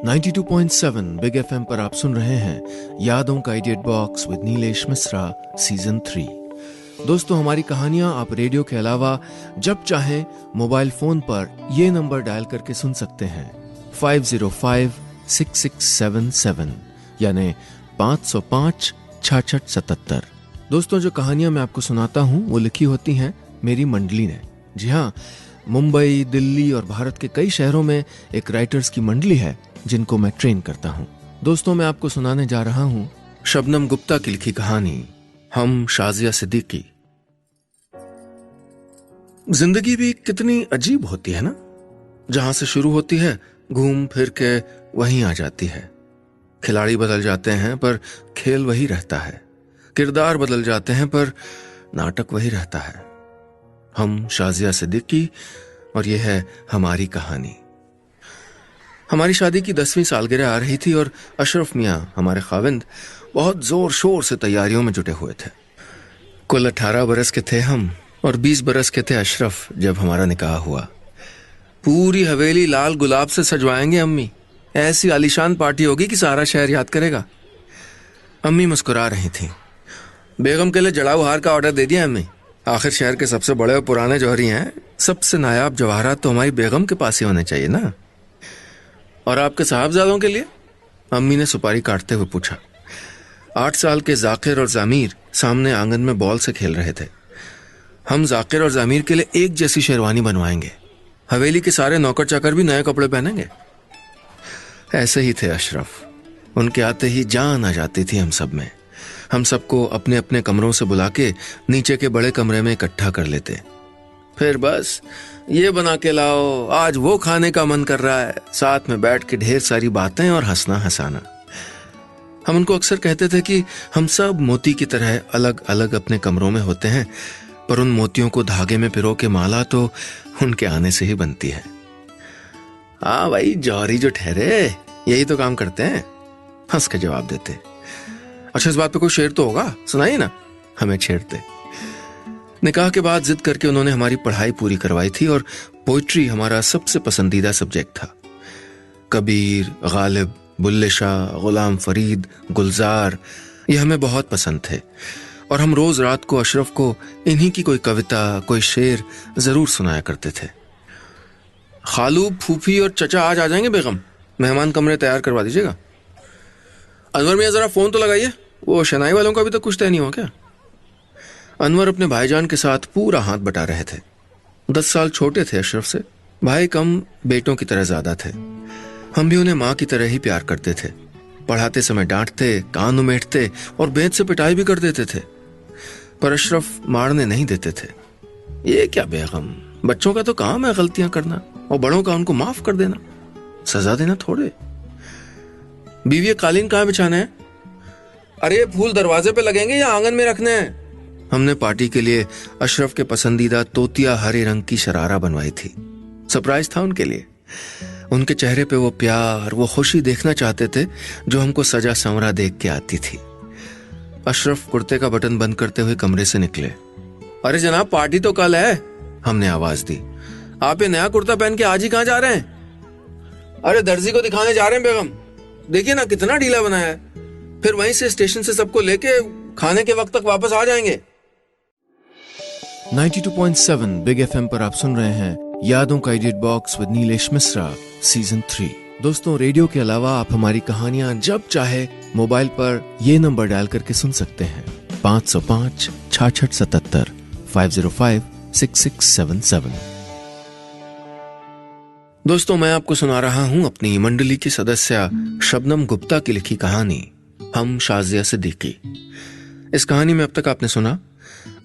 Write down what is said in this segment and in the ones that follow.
92.7 big FM पर आप सुन रहे हैं यादों का idiot box with Nilesh Mishra season 3। दोस्तों, हमारी कहानियां आप रेडियो के अलावा जब चाहें मोबाइल फोन पर ये नंबर डायल करके सुन सकते हैं 505-6677 यानी 505-6677। दोस्तों, जो कहानियां मैं आपको सुनाता हूं वो लिखी होती हैं मेरी मंडली ने। जी हाँ, मुंबई, दिल्ली और भारत के कई शहरों में एक राइटर्स की मंडली है जिनको मैं ट्रेन करता हूं। दोस्तों, मैं आपको सुनाने जा रहा हूं शबनम गुप्ता की लिखी कहानी हम शाजिया सिद्दीकी। जिंदगी भी कितनी अजीब होती है ना, जहां से शुरू होती है घूम फिर के वहीं आ जाती है। खिलाड़ी बदल जाते हैं पर खेल वही रहता है, किरदार बदल जाते हैं पर नाटक वही रहता है। हम शाजिया सिद्दीकी और यह है हमारी कहानी। हमारी शादी की 10वीं सालगिरह आ रही थी और अशरफ मियां, हमारे खाविंद, बहुत जोर शोर से तैयारियों में जुटे हुए थे। कुल 18 बरस के थे हम और 20 बरस के थे अशरफ जब हमारा निकाह हुआ। पूरी हवेली लाल गुलाब से सजवाएंगे अम्मी, ऐसी आलीशान पार्टी होगी कि सारा शहर याद करेगा। अम्मी मुस्कुरा रही थी। बेगम के लिए जड़ाऊ हार का ऑर्डर दे दिया अम्मी। आखिर शहर के सबसे बड़े और पुराने जौहरी हैं, सबसे नायाब जवाहरात तो हमारी बेगम के पास ही होने चाहिए ना। और आपके साहबजादों के लिए? अम्मी ने सुपारी काटते हुए पूछा। 8 साल के जाकिर और जामीर सामने आंगन में बॉल से खेल रहे थे। हम जाकिर और जामीर के लिए एक जैसी शेरवानी बनवाएंगे। हवेली के सारे नौकर चाकर भी नए कपड़े पहनेंगे। ऐसे ही थे अशरफ। उनके आते ही जान आ जाती थी हम सब में। हम सबको अपने अपने कमरों से बुला के नीचे के बड़े कमरे में इकट्ठा कर लेते। फिर बस ये बना के लाओ, आज वो खाने का मन कर रहा है, साथ में बैठ के ढेर सारी बातें और हंसना हंसाना। हम उनको अक्सर कहते थे कि हम सब मोती की तरह अलग अलग अपने कमरों में होते हैं, पर उन मोतियों को धागे में पिरो के माला तो उनके आने से ही बनती है। हाँ भाई, जौहरी जो ठहरे यही तो काम करते हैं, हंस के जवाब देते। अच्छा, इस बात पे कोई शेर तो होगा, सुनाइए ना, हमें छेड़ते। निकाह के बाद जिद करके उन्होंने हमारी पढ़ाई पूरी करवाई थी और पोइट्री हमारा सबसे पसंदीदा सब्जेक्ट था। कबीर, गालिब, बुल्ले शाह, गुलाम फरीद, गुलजार, ये हमें बहुत पसंद थे और हम रोज रात को अशरफ को इन्हीं की कोई कविता, कोई शेर जरूर सुनाया करते थे। खालू, फूफी और चचा आज आ जाएंगे बेगम, मेहमान कमरे तैयार करवा दीजिएगा। अनवर मियां जरा फोन तो लगाइए, वो शनाई वालों का भी तो कुछ तय नहीं हुआ क्या? अनवर अपने भाईजान के साथ पूरा हाथ बटा रहे थे। 10 साल छोटे थे अशरफ से। भाई कम, बेटों की तरह ज्यादा थे। हम भी उन्हें माँ की तरह ही प्यार करते थे। पढ़ाते समय डांटते, कान उमेटते और बेंच से पिटाई भी कर देते थे, पर अशरफ मारने नहीं देते थे। ये क्या बेगम, बच्चों का तो काम है गलतियां करना और बड़ों का उनको माफ कर देना, सजा देना थोड़े। बीवी, कालीन कहाँ बिछाना है? अरे फूल दरवाजे पे लगेंगे या आंगन में रखने हैं? हमने पार्टी के लिए अशरफ के पसंदीदा तोतिया हरे रंग की शरारा बनवाई थी। सरप्राइज था उनके लिए। उनके चेहरे पे वो प्यार, वो खुशी देखना चाहते थे जो हमको सजा संवरा देख के आती थी। अशरफ कुर्ते का बटन बंद करते हुए कमरे से निकले। अरे जनाब, पार्टी तो कल है, हमने आवाज दी। आप ये नया कुर्ता पहन के आज ही कहाँ जा रहे हैं? अरे दर्जी को दिखाने जा रहे हैं बेगम, देखिए ना कितना ढीला बनाया है। फिर वहीं से स्टेशन से सबको लेके खाने के वक्त तक वापस आ जाएंगे। 92.7 बिग एफएम पर आप सुन रहे हैं यादों का idiot box with Nilesh Mishra season 3। दोस्तों, रेडियो के अलावा आप हमारी कहानियां जब चाहे मोबाइल पर ये नंबर डायल करके सुन सकते हैं 505-6677 505-6677। दोस्तों, मैं आपको सुना रहा हूं अपनी मंडली की सदस्य शबनम गुप्ता की लिखी कहानी हम शाजिया सिद्दीकी। इस कहानी में अब तक आपने सुना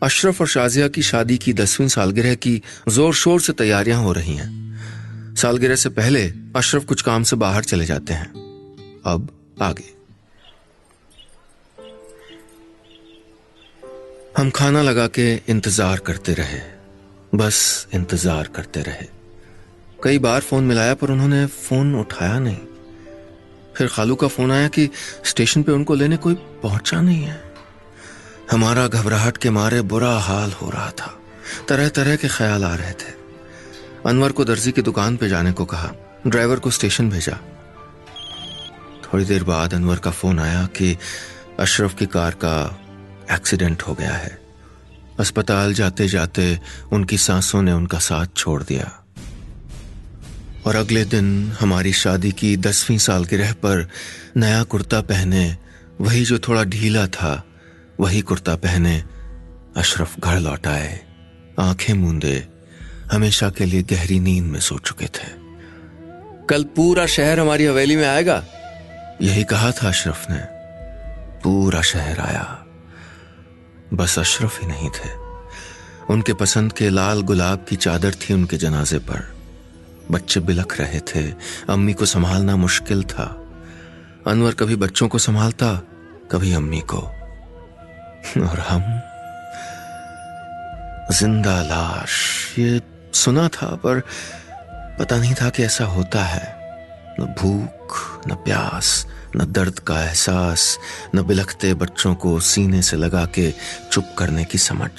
अशरफ और शाजिया की शादी की 10वीं सालगिरह की जोर शोर से तैयारियां हो रही हैं। सालगिरह से पहले अशरफ कुछ काम से बाहर चले जाते हैं। अब आगे हम खाना लगा के इंतजार करते रहे, बस इंतजार करते रहे। कई बार फोन मिलाया पर उन्होंने फोन उठाया नहीं। फिर खालू का फोन आया कि स्टेशन पे उनको लेने कोई पहुंचा नहीं है। हमारा घबराहट के मारे बुरा हाल हो रहा था। तरह तरह के ख्याल आ रहे थे। अनवर को दर्जी की दुकान पे जाने को कहा, ड्राइवर को स्टेशन भेजा। थोड़ी देर बाद अनवर का फोन आया कि अशरफ की कार का एक्सीडेंट हो गया है। अस्पताल जाते जाते उनकी सांसों ने उनका साथ छोड़ दिया और अगले दिन हमारी शादी की 10वीं सालगिरह पर नया कुर्ता पहने, वही जो थोड़ा ढीला था वही कुर्ता पहने अशरफ घर लौट आए, आंखें मूंदे, हमेशा के लिए गहरी नींद में सो चुके थे। कल पूरा शहर हमारी हवेली में आएगा, यही कहा था अशरफ ने। पूरा शहर आया, बस अशरफ ही नहीं थे। उनके पसंद के लाल गुलाब की चादर थी उनके जनाजे पर। बच्चे बिलख रहे थे, अम्मी को संभालना मुश्किल था। अनवर कभी बच्चों को संभालता, कभी अम्मी को, और हम जिंदा लाश। ये सुना था पर पता नहीं था कि ऐसा होता है। न भूख, न प्यास, न दर्द का एहसास, न बिलखते बच्चों को सीने से लगा के चुप करने की समझ,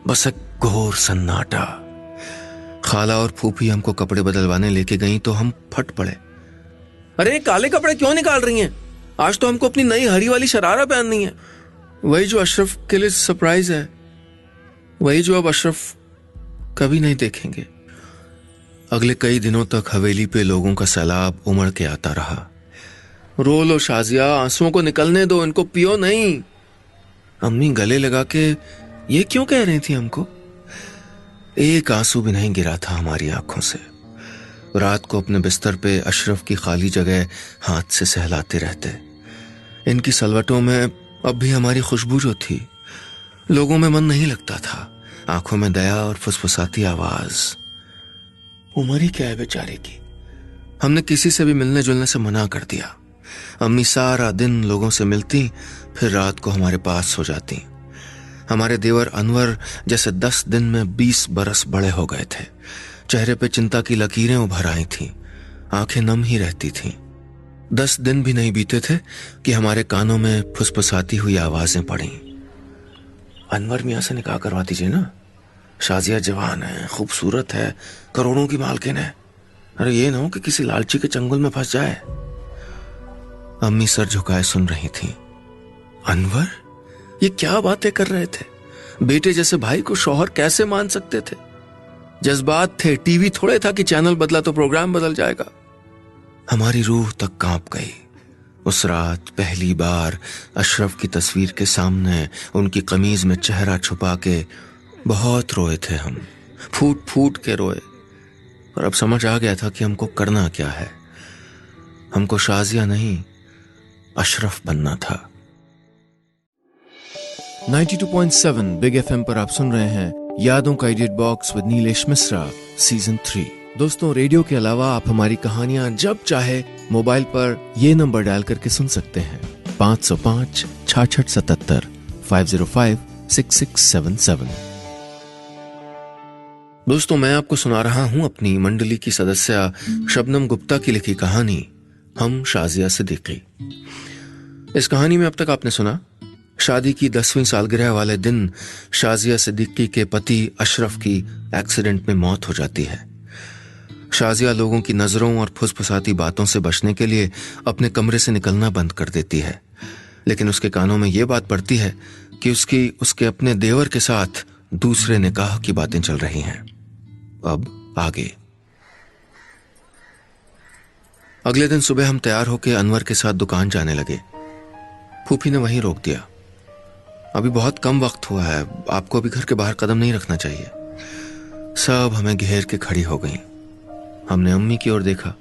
बस एक घोर सन्नाटा। खाला और फूफी हमको कपड़े बदलवाने लेके गई तो हम फट पड़े। अरे काले कपड़े क्यों निकाल रही हैं? आज तो हमको अपनी नई हरी वाली शरारा पहननी है। वही जो अशरफ के लिए सरप्राइज है, वही जो अब अशरफ कभी नहीं देखेंगे। अगले कई दिनों तक हवेली पे लोगों का सैलाब उमड़ के आता रहा। रो लो शाजिया, आंसुओं को निकलने दो, इनको पियो नहीं। अम्मी गले लगा के ये क्यों कह रही थी हमको? एक आंसू भी नहीं गिरा था हमारी आंखों से। रात को अपने बिस्तर पे अशरफ की खाली जगह हाथ से सहलाते रहते। इनकी सलवटों में अब भी हमारी खुशबू जो थी। लोगों में मन नहीं लगता था, आंखों में दया और फुसफुसाती आवाज। उम्र ही क्या है बेचारे की। हमने किसी से भी मिलने जुलने से मना कर दिया। अम्मी सारा दिन लोगों से मिलती, फिर रात को हमारे पास सो जाती। हमारे देवर अनवर जैसे 10 दिन में 20 बरस बड़े हो गए थे। चेहरे पे चिंता की लकीरें उभर आई थीं, आंखें नम ही रहती थीं। 10 दिन भी नहीं बीते थे कि हमारे कानों में फुसफुसाती हुई आवाजें पड़ी। अनवर मियां से निकाह करवा दीजिए ना, शाजिया जवान है, खूबसूरत है, करोड़ों की मालकिन है। अरे ये ना हो कि किसी लालची के चंगुल में फंस जाए। अम्मी सर झुकाए सुन रही थी। अनवर, ये क्या बातें कर रहे थे? बेटे जैसे भाई को शौहर कैसे मान सकते थे? जज्बात थे, टीवी थोड़े था कि चैनल बदला तो प्रोग्राम बदल जाएगा। हमारी रूह तक कांप गई। उस रात पहली बार अशरफ की तस्वीर के सामने उनकी कमीज में चेहरा छुपा के बहुत रोए थे हम, फूट फूट के रोए। और अब समझ आ गया था कि हमको करना क्या है। हमको शाजिया नहीं, अशरफ बनना था। 92.7 बिग एफएम पर आप सुन रहे हैं यादों का edit box with Nilesh Mishra season 3। दोस्तों, रेडियो के अलावा आप हमारी कहानियां जब चाहे मोबाइल पर ये नंबर डायल करके सुन सकते हैं 505 66 77 505 6677। दोस्तों, मैं आपको सुना रहा हूं अपनी मंडली की सदस्य शबनम गुप्ता की लिखी कहानी हम शाजिया सिद्दीकी। इस कहानी में अब तक आपने सुना, शादी की 10वीं सालगिरह वाले दिन शाजिया सिद्दीकी के पति अशरफ की एक्सीडेंट में मौत हो जाती है। शाजिया लोगों की नजरों और फुसफुसाती बातों से बचने के लिए अपने कमरे से निकलना बंद कर देती है, लेकिन उसके कानों में यह बात पड़ती है कि उसके अपने देवर के साथ दूसरे निकाह की बातें चल रही हैं। अब आगे। अगले दिन सुबह हम तैयार होकर अनवर के साथ दुकान जाने लगे। फूफी ने वहीं रोक दिया। अभी बहुत कम वक्त हुआ है, आपको अभी घर के बाहर कदम नहीं रखना चाहिए। सब हमें घेर के खड़ी हो गईं। हमने अम्मी की ओर देखा।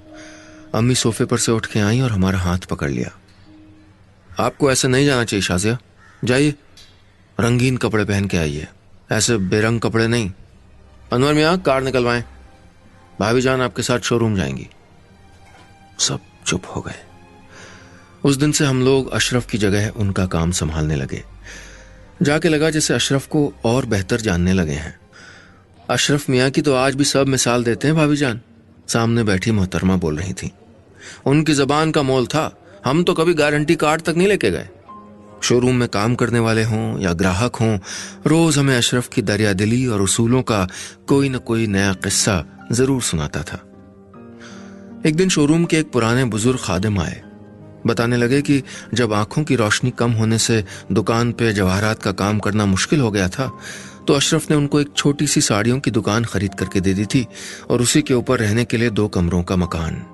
अम्मी सोफे पर से उठ के आई और हमारा हाथ पकड़ लिया। आपको ऐसे नहीं जाना चाहिए शाजिया, जाइए रंगीन कपड़े पहन के आइए, ऐसे बेरंग कपड़े नहीं। अनवर मियां, कार निकलवाएं, भाभी जान आपके साथ शोरूम जाएंगी। सब चुप हो गए। उस दिन से हम लोग अशरफ की जगह उनका काम संभालने लगे। जाके लगा जैसे अशरफ को और बेहतर जानने लगे हैं। अशरफ मियां की तो आज भी सब मिसाल देते हैं भाभी जान, सामने बैठी मोहतरमा बोल रही थी। उनकी जबान का मोल था, हम तो कभी गारंटी कार्ड तक नहीं लेके गए। शोरूम में काम करने वाले हों या ग्राहक हों, रोज हमें अशरफ की दरियादिली और उसूलों का कोई न कोई नया किस्सा जरूर सुनाता था। एक दिन शोरूम के एक पुराने बुजुर्ग खादिम आए। बताने लगे कि जब आंखों की रोशनी कम होने से दुकान पे जवाहरात का काम करना मुश्किल हो गया था, तो अशरफ ने उनको एक छोटी सी साड़ियों की दुकान खरीद करके दे दी थी और उसी के ऊपर रहने के लिए 2 कमरों का मकान।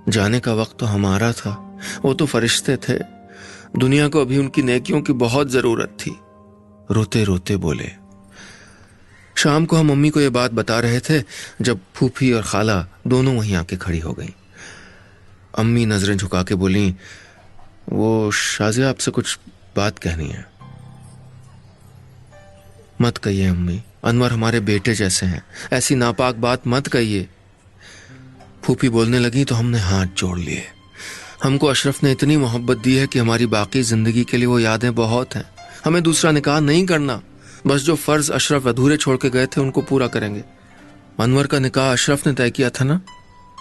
जाने का वक्त तो हमारा था, वो तो फरिश्ते थे। दुनिया को अभी उनकी नेकियों की बहुत जरूरत थी। रोते रोते बोले। शाम को हम मम्मी को यह बात बता रहे थे जब फूफी और खाला दोनों वहीं आके खड़ी हो गईं। अम्मी नजरें झुका के बोली, वो शाजिया आपसे कुछ बात कहनी है। मत कहिए अम्मी, अनवर हमारे बेटे जैसे हैं, ऐसी नापाक बात मत कहिए। फूफी बोलने लगी तो हमने हाथ जोड़ लिए। हमको अशरफ ने इतनी मोहब्बत दी है कि हमारी बाकी जिंदगी के लिए वो यादें बहुत हैं। हमें दूसरा निकाह नहीं करना, बस जो फर्ज अशरफ अधूरे छोड़ के गए थे उनको पूरा करेंगे। अनवर का निकाह अशरफ ने तय किया था ना,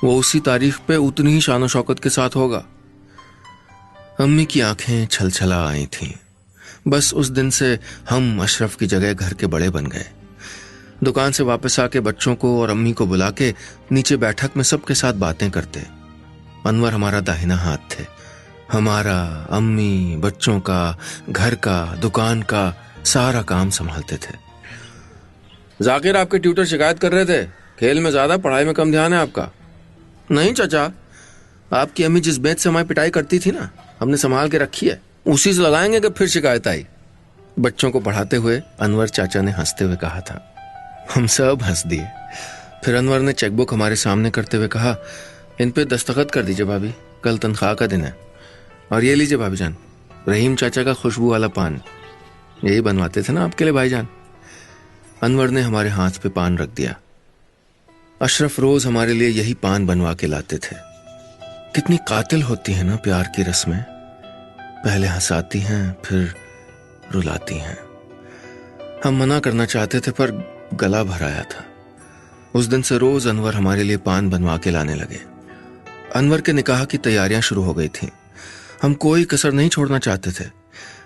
वो उसी तारीख पे उतनी ही शान शौकत के साथ होगा। अम्मी की आंखें छलछला आई थीं। बस उस दिन से हम अशरफ की जगह घर के बड़े बन गए। दुकान से वापस आके बच्चों को और अम्मी को बुला के नीचे बैठक में सबके साथ बातें करते। अनवर हमारा दाहिना हाथ थे। हमारा, अम्मी, बच्चों का, घर का, दुकान का सारा काम संभालते थे। जाकिर, आपके ट्यूटर शिकायत कर रहे थे, खेल में ज्यादा, पढ़ाई में कम ध्यान है आपका। नहीं चाचा, आपकी अम्मी जिस बेत से हमारी पिटाई करती थी ना, हमने संभाल के रखी है, उसी से लगाएंगे कि फिर शिकायत आई। बच्चों को पढ़ाते हुए अनवर चाचा ने हंसते हुए कहा था। हम सब हंस दिए। फिर अनवर ने चेकबुक हमारे सामने करते हुए कहा, इन पे दस्तखत कर दीजिए भाभी, कल तनख्वाह का दिन है। और ये लीजिए भाभीजान, रहीम चाचा का खुशबू वाला पान, यही बनवाते थे ना आपके लिए भाईजान। अनवर ने हमारे हाथ पे पान रख दिया। अशरफ रोज हमारे लिए यही पान बनवा के लाते थे। कितनी कातिल होती है ना प्यार की रस्में, पहले हंसाती हैं फिर रुलाती हैं। हम मना करना चाहते थे पर गला भर आया था। उस दिन से रोज अनवर हमारे लिए पान बनवा के लाने लगे। अनवर के निकाह की तैयारियां शुरू हो गई थीं। हम कोई कसर नहीं छोड़ना चाहते थे।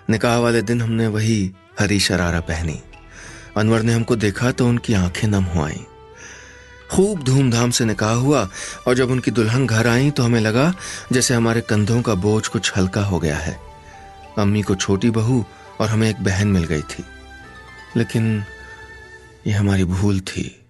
निकाह वाले दिन हमने वही हरी शरारा पहनी। अनवर ने हमको देखा तो उनकी आंखें नम हो आईं। खूब धूमधाम से निकाह हुआ और जब उनकी दुल्हन घर आई तो हमें लगा जैसे हमारे कंधों का बोझ कुछ हल्का हो गया है। अम्मी को छोटी बहू और हमें एक बहन मिल गई थी, लेकिन ये हमारी भूल थी।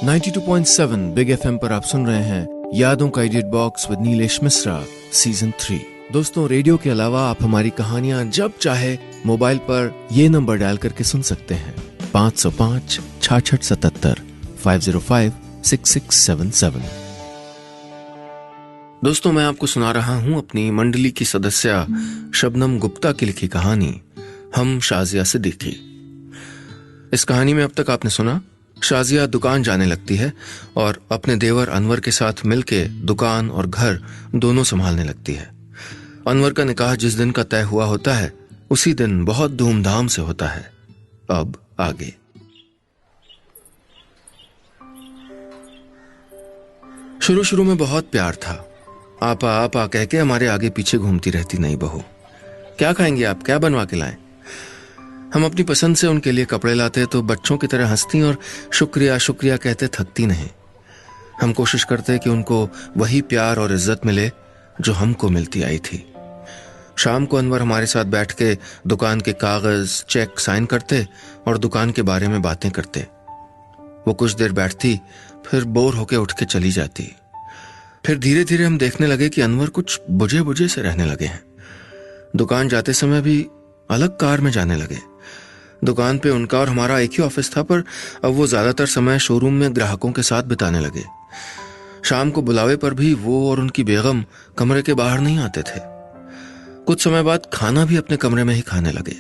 92.7 बिग एफएम पर आप सुन रहे हैं यादों का edit box with Nilesh Mishra season 3। दोस्तों, रेडियो के अलावा आप हमारी कहानियां जब चाहे मोबाइल पर ये नंबर डायल करके सुन सकते हैं, 505-6677 505-6677। दोस्तों, मैं आपको सुना रहा हूं अपनी मंडली की सदस्य शबनम गुप्ता की लिखी कहानी हम शाजिया से दिखी। इस कहानी में अब तक आपने सुना, शाजिया दुकान जाने लगती है और अपने देवर अनवर के साथ मिलके दुकान और घर दोनों संभालने लगती है। अनवर का निकाह जिस दिन का तय हुआ होता है उसी दिन बहुत धूमधाम से होता है। अब आगे। शुरू शुरू में बहुत प्यार था। आपा आपा कह के हमारे आगे पीछे घूमती रहती नई बहू। क्या खाएंगे आप, क्या बनवा के लाएं? हम अपनी पसंद से उनके लिए कपड़े लाते तो बच्चों की तरह हंसती और शुक्रिया शुक्रिया कहते थकती नहीं। हम कोशिश करते कि उनको वही प्यार और इज्जत मिले जो हमको मिलती आई थी। शाम को अनवर हमारे साथ बैठ के दुकान के कागज, चेक साइन करते और दुकान के बारे में बातें करते। वो कुछ देर बैठती, फिर बोर होके उठ के चली जाती। फिर धीरे धीरे हम देखने लगे कि अनवर कुछ बुझे बुझे से रहने लगे हैं। दुकान जाते समय भी अलग कार में जाने लगे। दुकान पे उनका और हमारा एक ही ऑफिस था, पर अब वो ज्यादातर समय शोरूम में ग्राहकों के साथ बिताने लगे। शाम को बुलावे पर भी वो और उनकी बेगम कमरे के बाहर नहीं आते थे। कुछ समय बाद खाना भी अपने कमरे में ही खाने लगे।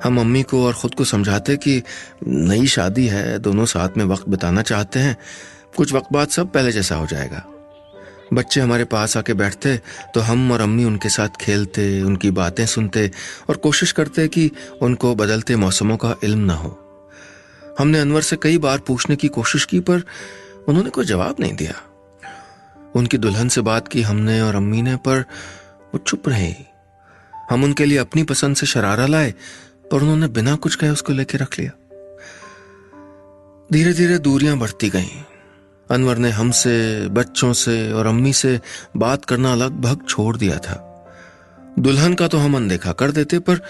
हम मम्मी को और खुद को समझाते कि नई शादी है, दोनों साथ में वक्त बिताना चाहते हैं, कुछ वक्त बाद सब पहले जैसा हो जाएगा। बच्चे हमारे पास आके बैठते तो हम और अम्मी उनके साथ खेलते, उनकी बातें सुनते और कोशिश करते कि उनको बदलते मौसमों का इल्म ना हो। हमने अनवर से कई बार पूछने की कोशिश की पर उन्होंने कोई जवाब नहीं दिया। उनकी दुल्हन से बात की हमने और अम्मी ने, पर वो चुप रहे। हम उनके लिए अपनी पसंद से शरारा लाए पर उन्होंने बिना कुछ कहे उसको लेके रख लिया। धीरे धीरे दूरियां बढ़ती गईं। अनवर ने हमसे, बच्चों से और अम्मी से बात करना लगभग छोड़ दिया था। दुल्हन का तो हम अनदेखा कर देते, पर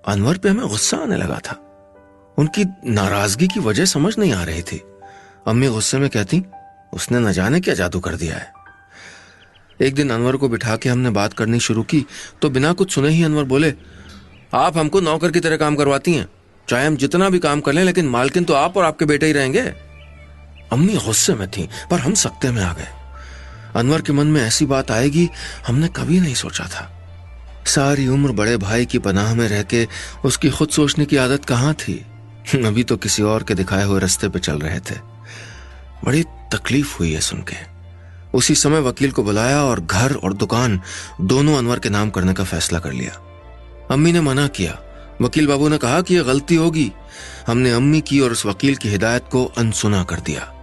अनवर पे हमें गुस्सा आने लगा था। उनकी नाराजगी की वजह समझ नहीं आ रही थी। अम्मी गुस्से में कहती, उसने न जाने क्या जादू कर दिया है। एक दिन अनवर को बिठा के हमने बात करनी शुरू की तो बिना कुछ सुने ही अनवर बोले, आप हमको नौकर की तरह काम करवाती हैं, चाहे हम जितना भी काम कर लें, लेकिन मालकिन तो आप और आपके बेटे ही रहेंगे। अम्मी गुस्से में थी, पर हम सकते में आ गए। अनवर के मन में ऐसी बात आएगी हमने कभी नहीं सोचा था। सारी उम्र बड़े भाई की पनाह में रह के उसकी खुद सोचने की आदत कहाँ थी। अभी तो किसी और के दिखाए हुए रास्ते पे चल रहे थे। बड़ी तकलीफ हुई है सुन के। उसी समय वकील को बुलाया और घर और दुकान दोनों अनवर के नाम करने का फैसला कर लिया। अम्मी ने मना किया। वकील बाबू ने कहा कि यह गलती होगी। हमने अम्मी की और उस वकील की हिदायत को अनसुना कर दिया।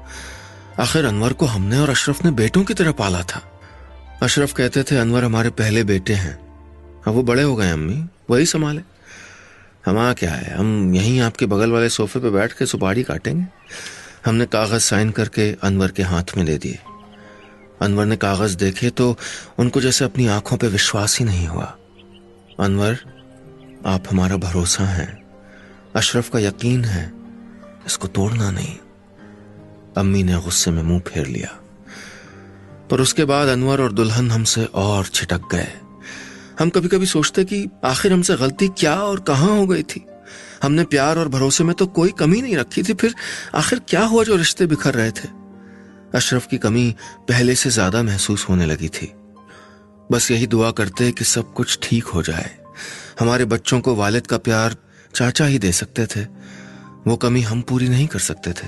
आखिर अनवर को हमने और अशरफ ने बेटों की तरह पाला था। अशरफ कहते थे अनवर हमारे पहले बेटे हैं। अब वो बड़े हो गए अम्मी, वही संभाले। हमारा क्या है, हम यहीं आपके बगल वाले सोफे पे बैठ के सुपारी काटेंगे। हमने कागज साइन करके अनवर के हाथ में दे दिए। अनवर ने कागज देखे तो उनको जैसे अपनी आंखों पे विश्वास ही नहीं हुआ। अनवर, आप हमारा भरोसा हैं, अशरफ का यकीन है, इसको तोड़ना नहीं। अम्मी ने गुस्से में मुंह फेर लिया। पर उसके बाद अनवर और दुल्हन हमसे और छिटक गए। हम कभी कभी सोचते कि आखिर हमसे गलती क्या और कहां हो गई थी। हमने प्यार और भरोसे में तो कोई कमी नहीं रखी थी, फिर आखिर क्या हुआ जो रिश्ते बिखर रहे थे। अशरफ की कमी पहले से ज्यादा महसूस होने लगी थी। बस यही दुआ करते कि सब कुछ ठीक हो जाए। हमारे बच्चों को वालिद का प्यार चाचा ही दे सकते थे, वो कमी हम पूरी नहीं कर सकते थे।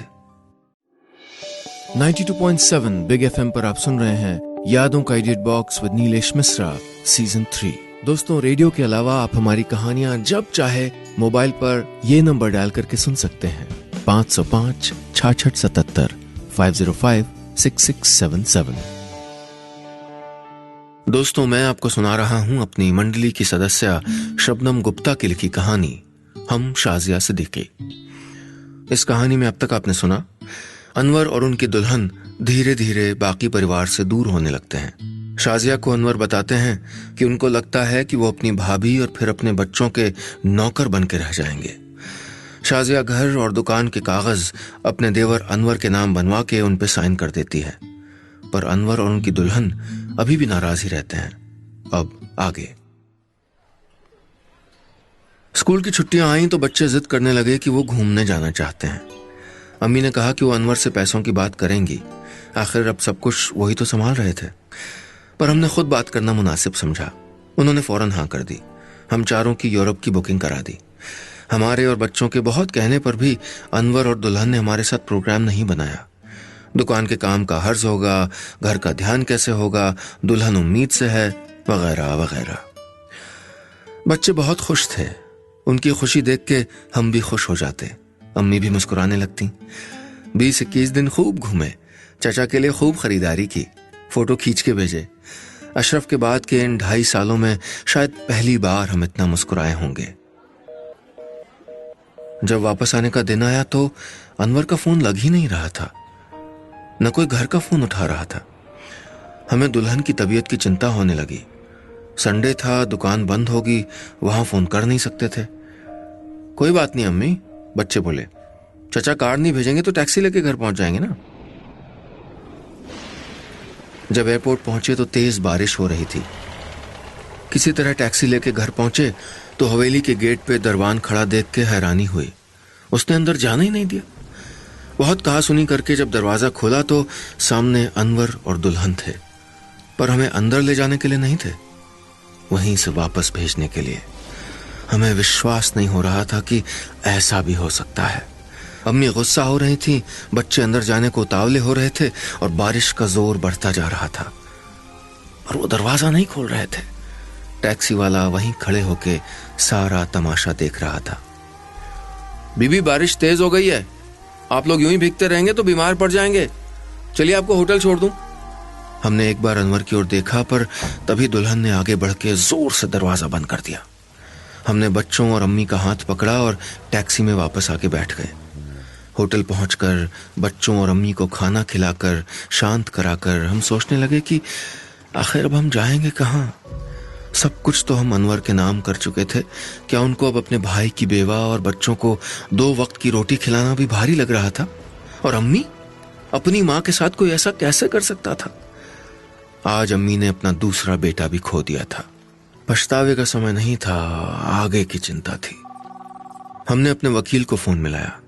92.7 बिग एफएम पर आप सुन रहे हैं यादों का edit box with Nilesh Mishra season 3। दोस्तों, रेडियो के अलावा आप हमारी कहानियां जब चाहे मोबाइल पर ये नंबर डायल करके सुन सकते हैं 505-6677 505-6677। दोस्तों, मैं आपको सुना रहा हूं अपनी मंडली की सदस्य शबनम गुप्ता की लिखी कहानी हम शाजिया सिद्दीकी। इस कहानी में अब तक आपने सुना अनवर और उनकी दुल्हन धीरे धीरे बाकी परिवार से दूर होने लगते हैं। शाजिया को अनवर बताते हैं कि उनको लगता है कि वो अपनी भाभी और फिर अपने बच्चों के नौकर बन के रह जाएंगे। शाजिया घर और दुकान के कागज अपने देवर अनवर के नाम बनवा के उन पे साइन कर देती है, पर अनवर और उनकी दुल्हन अभी भी नाराज ही रहते हैं। अब आगे। स्कूल की छुट्टियां आईं तो बच्चे जिद करने लगे कि वो घूमने जाना चाहते हैं। अम्मी ने कहा कि वो अनवर से पैसों की बात करेंगी, आखिर अब सब कुछ वही तो संभाल रहे थे। पर हमने खुद बात करना मुनासिब समझा। उन्होंने फौरन हाँ कर दी। हम चारों की यूरोप की बुकिंग करा दी। हमारे और बच्चों के बहुत कहने पर भी अनवर और दुल्हन ने हमारे साथ प्रोग्राम नहीं बनाया। दुकान के काम का हर्ज होगा, घर का ध्यान कैसे होगा, दुल्हन उम्मीद से है, वगैरह वगैरह। बच्चे बहुत खुश थे। उनकी खुशी देख के हम भी खुश हो जाते। अम्मी भी मुस्कुराने लगती। 20-21 दिन खूब घूमे, चाचा के लिए खूब खरीदारी की, फोटो खींच के भेजे। अशरफ के बाद के इन 2.5 सालों में शायद पहली बार हम इतना मुस्कुराए होंगे। जब वापस आने का दिन आया तो अनवर का फोन लग ही नहीं रहा था, न कोई घर का फोन उठा रहा था। हमें दुल्हन की तबीयत की चिंता होने लगी। संडे था, दुकान बंद होगी, वहां फोन कर नहीं सकते थे। कोई बात नहीं अम्मी, बच्चे बोले, चाचा कार नहीं भेजेंगे तो टैक्सी लेके घर पहुंच जाएंगे ना। जब एयरपोर्ट पहुंचे तो तेज बारिश हो रही थी। किसी तरह टैक्सी लेके घर पहुंचे तो हवेली के गेट पे दरवान खड़ा देख के हैरानी हुई। उसने अंदर जाना ही नहीं दिया। बहुत कहा सुनी करके जब दरवाजा खोला तो सामने अनवर और दुल्हन थे, पर हमें अंदर ले जाने के लिए नहीं थे, वहीं से वापस भेजने के लिए। हमें विश्वास नहीं हो रहा था कि ऐसा भी हो सकता है। अम्मी गुस्सा हो रही थी, बच्चे अंदर जाने को उतावले हो रहे थे और बारिश का जोर बढ़ता जा रहा था, और वो दरवाजा नहीं खोल रहे थे। टैक्सी वाला वहीं खड़े होके सारा तमाशा देख रहा था। बीबी, बारिश तेज हो गई है, आप लोग यूं ही भीगते रहेंगे तो बीमार पड़ जाएंगे, चलिए आपको होटल छोड़ दूं। हमने एक बार अनवर की ओर देखा, पर तभी दुल्हन ने आगे बढ़ के जोर से दरवाजा बंद कर दिया। हमने बच्चों और अम्मी का हाथ पकड़ा और टैक्सी में वापस आके बैठ गए। होटल पहुंचकर बच्चों और अम्मी को खाना खिलाकर शांत कराकर हम सोचने लगे कि आखिर अब हम जाएंगे कहाँ। सब कुछ तो हम अनवर के नाम कर चुके थे, क्या उनको अब अपने भाई की बेवा और बच्चों को 2 वक्त की रोटी खिलाना भी भारी लग रहा था? और अम्मी, अपनी माँ के साथ कोई ऐसा कैसे कर सकता था? आज अम्मी ने अपना दूसरा बेटा भी खो दिया था। पछतावे का समय नहीं था, आगे की चिंता थी। हमने अपने वकील को फोन मिलाया।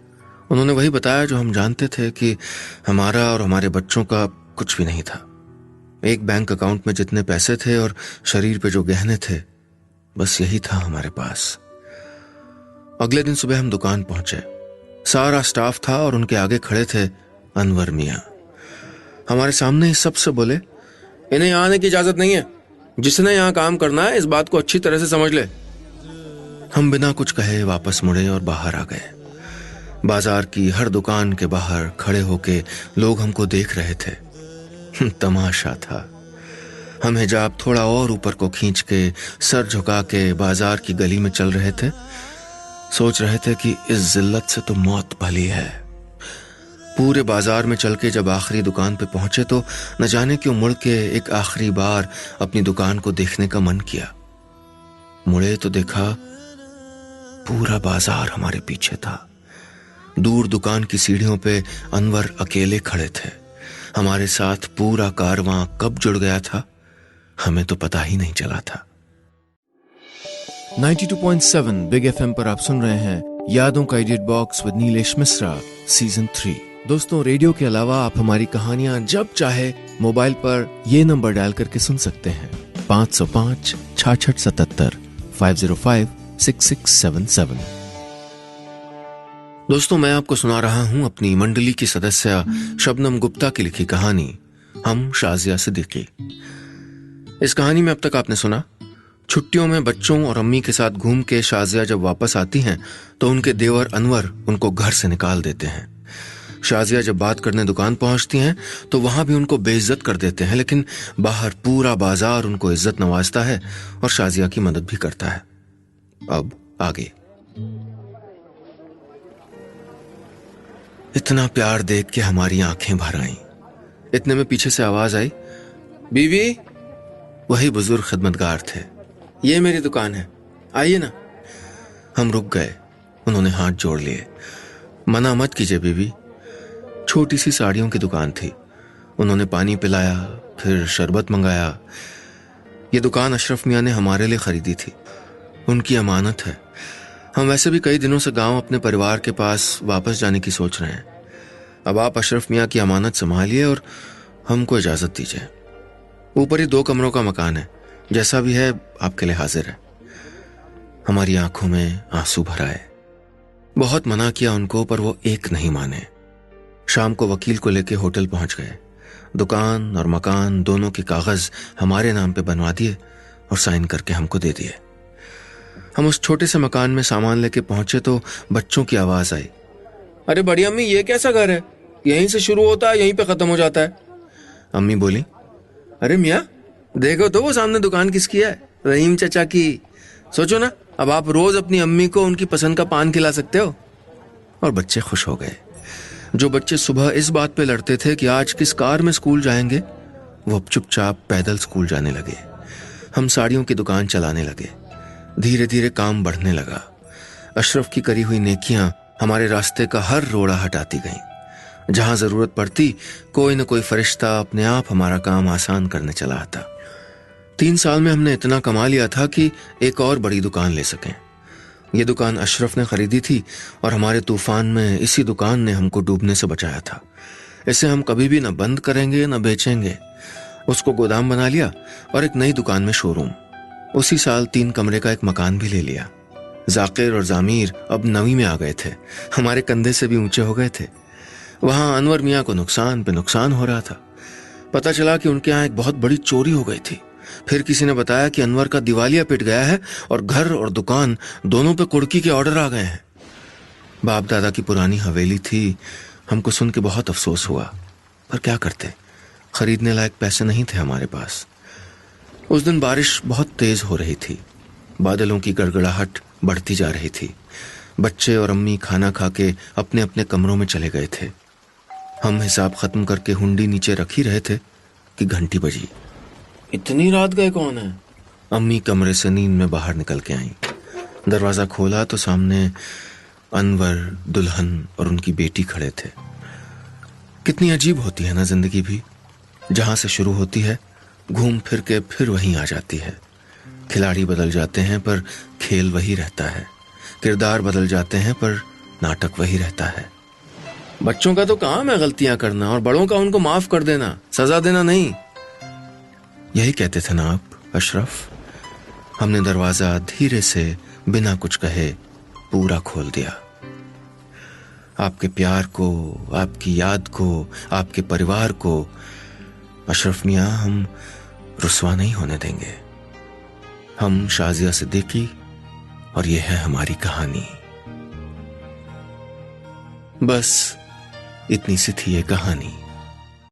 उन्होंने वही बताया जो हम जानते थे कि हमारा और हमारे बच्चों का कुछ भी नहीं था। एक बैंक अकाउंट में जितने पैसे थे और शरीर पे जो गहने थे, बस यही था हमारे पास। अगले दिन सुबह हम दुकान पहुंचे। सारा स्टाफ था और उनके आगे खड़े थे अनवर मियां। हमारे सामने ही सबसे बोले, इन्हें यहां आने की इजाजत नहीं है। जिसने यहां काम करना है इस बात को अच्छी तरह से समझ ले। हम बिना कुछ कहे वापस मुड़े और बाहर आ गए। बाजार की हर दुकान के बाहर खड़े होके लोग हमको देख रहे थे। तमाशा था। हम हिजाब थोड़ा और ऊपर को खींच के सर झुका के बाजार की गली में चल रहे थे। सोच रहे थे कि इस जिल्लत से तो मौत भली है। पूरे बाजार में चल के जब आखिरी दुकान पे पहुंचे तो न जाने क्यों मुड़ के एक आखिरी बार अपनी दुकान को देखने का मन किया। मुड़े तो देखा पूरा बाजार हमारे पीछे था। दूर दुकान की सीढ़ियों पे अनवर अकेले खड़े थे। हमारे साथ पूरा कारवां कब जुड़ गया था हमें तो पता ही नहीं चला था। 92.7 बिग एफएम पर आप सुन रहे हैं यादों का edit box with Nilesh Mishra season 3। दोस्तों, रेडियो के अलावा आप हमारी कहानियां जब चाहे मोबाइल पर ये नंबर डायल करके सुन सकते हैं 505 6677 505 6677। दोस्तों, मैं आपको सुना रहा हूं अपनी मंडली की सदस्य शबनम गुप्ता की लिखी कहानी हम शाजिया सिद्दीकी। इस कहानी में अब तक आपने सुना, छुट्टियों में बच्चों और अम्मी के साथ घूम के शाजिया जब वापस आती हैं तो उनके देवर अनवर उनको घर से निकाल देते हैं। शाजिया जब बात करने दुकान पहुंचती हैं तो वहां भी उनको बेइज्जत कर देते हैं, लेकिन बाहर पूरा बाजार उनको इज्जत नवाजता है और शाजिया की मदद भी करता है। अब आगे। इतना प्यार देख के हमारी आंखें भर आईं। इतने में पीछे से आवाज आई, बीवी। वही बुजुर्ग खिदमतगार थे। ये मेरी दुकान है, आइए ना। हम रुक गए। उन्होंने हाथ जोड़ लिए। मना मत कीजिए बीवी। छोटी सी साड़ियों की दुकान थी। उन्होंने पानी पिलाया, फिर शरबत मंगाया। ये दुकान अशरफ मियां ने हमारे लिए खरीदी थी, उनकी अमानत है। हम वैसे भी कई दिनों से गांव अपने परिवार के पास वापस जाने की सोच रहे हैं। अब आप अशरफ मियां की अमानत संभालिए और हमको इजाजत दीजिए। ऊपर ही 2 कमरों का मकान है, जैसा भी है आपके लिए हाजिर है। हमारी आंखों में आंसू भर आए। बहुत मना किया उनको, पर वो एक नहीं माने। शाम को वकील को लेके होटल पहुंच गए। दुकान और मकान दोनों के कागज हमारे नाम पे बनवा दिए और साइन करके हमको दे दिए। हम उस छोटे से मकान में सामान लेके पहुंचे तो बच्चों की आवाज आई, अरे बड़ी अम्मी, ये कैसा घर है? यहीं से शुरू होता है, यहीं पे खत्म हो जाता है। अम्मी बोली, अरे मियाँ, देखो तो वो सामने दुकान किसकी है? रहीम चचा की। सोचो ना, अब आप रोज अपनी अम्मी को उनकी पसंद का पान खिला सकते हो। और बच्चे खुश हो गए। जो बच्चे सुबह इस बात पे लड़ते थे कि आज किस कार में स्कूल जाएंगे, वो अब चुपचाप पैदल स्कूल जाने लगे। हम साड़ियों की दुकान चलाने लगे। धीरे धीरे काम बढ़ने लगा। अशरफ की करी हुई नेकियां हमारे रास्ते का हर रोड़ा हटाती गईं। जहां जरूरत पड़ती कोई न कोई फरिश्ता अपने आप हमारा काम आसान करने चला आता। 3 साल में हमने इतना कमा लिया था कि एक और बड़ी दुकान ले सकें। ये दुकान अशरफ ने खरीदी थी और हमारे तूफान में इसी दुकान ने हमको डूबने से बचाया था। इसे हम कभी भी न बंद करेंगे न बेचेंगे। उसको गोदाम बना लिया और एक नई दुकान में शोरूम। उसी साल 3 कमरे का एक मकान भी ले लिया। जाकिर और जामिर अब 9वीं में आ गए थे, हमारे कंधे से भी ऊंचे हो गए थे। वहां अनवर मियाँ को नुकसान पे नुकसान हो रहा था। पता चला कि उनके यहाँ एक बहुत बड़ी चोरी हो गई थी। फिर किसी ने बताया कि अनवर का दिवालिया पिट गया है और घर और दुकान दोनों पे कुर्की के ऑर्डर आ गए हैं। बाप दादा की पुरानी हवेली थी। हमको सुन के बहुत अफसोस हुआ, पर क्या करते, खरीदने लायक पैसे नहीं थे हमारे पास। उस दिन बारिश बहुत तेज हो रही थी। बादलों की गड़गड़ाहट बढ़ती जा रही थी। बच्चे और अम्मी खाना खा के अपने अपने कमरों में चले गए थे। हम हिसाब खत्म करके हुंडी नीचे रख ही रहे थे कि घंटी बजी। इतनी रात गए कौन है? अम्मी कमरे से नींद में बाहर निकल के आई। दरवाजा खोला तो सामने अनवर, दुल्हन और उनकी बेटी खड़े थे। कितनी अजीब होती है ना जिंदगी भी। जहां से शुरू होती है घूम फिर के फिर वहीं आ जाती है। खिलाड़ी बदल जाते हैं पर खेल वही रहता है। किरदार बदल जाते हैं पर नाटक वही रहता है। बच्चों का तो काम है गलतियां करना और बड़ों का उनको माफ कर देना, सजा देना नहीं। यही कहते थे ना आप अशरफ। हमने दरवाजा धीरे से बिना कुछ कहे पूरा खोल दिया। आपके प्यार को, आपकी याद को, आपके परिवार को अशरफ मियां हम रुस्वा नहीं होने देंगे। हम शाजिया सिद्दीकी और ये है हमारी कहानी। बस इतनी सी थी ये कहानी।